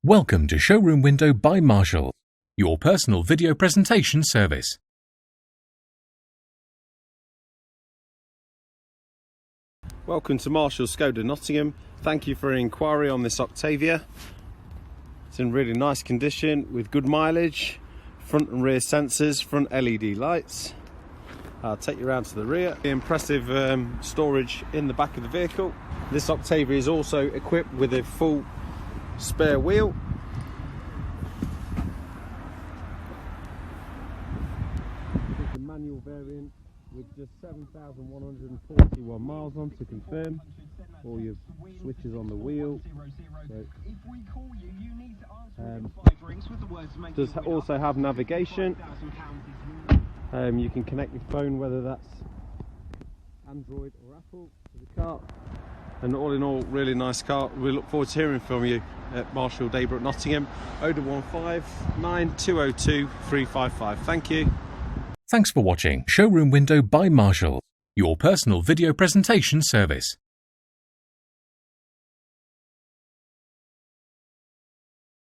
Welcome to Showroom Window by Marshall, your personal video presentation service. Welcome to Marshall Skoda Nottingham. Thank you for an inquiry on this Octavia. It's in really nice condition with good mileage, front and rear sensors, front LED lights. I'll take you around to the rear. Impressive storage in the back of the vehicle. This Octavia is also equipped with a full spare wheel. It's a manual variant with just 7,141 miles on to confirm. All your switches on the wheel. Does also have navigation. You can connect your phone, whether that's Android or Apple, to the car. And all in all, really nice car. We look forward to hearing from you at Marshall Daybrook Nottingham. 0159 202 355. Thank you. Thanks for watching Showroom Window by Marshall, your personal video presentation service.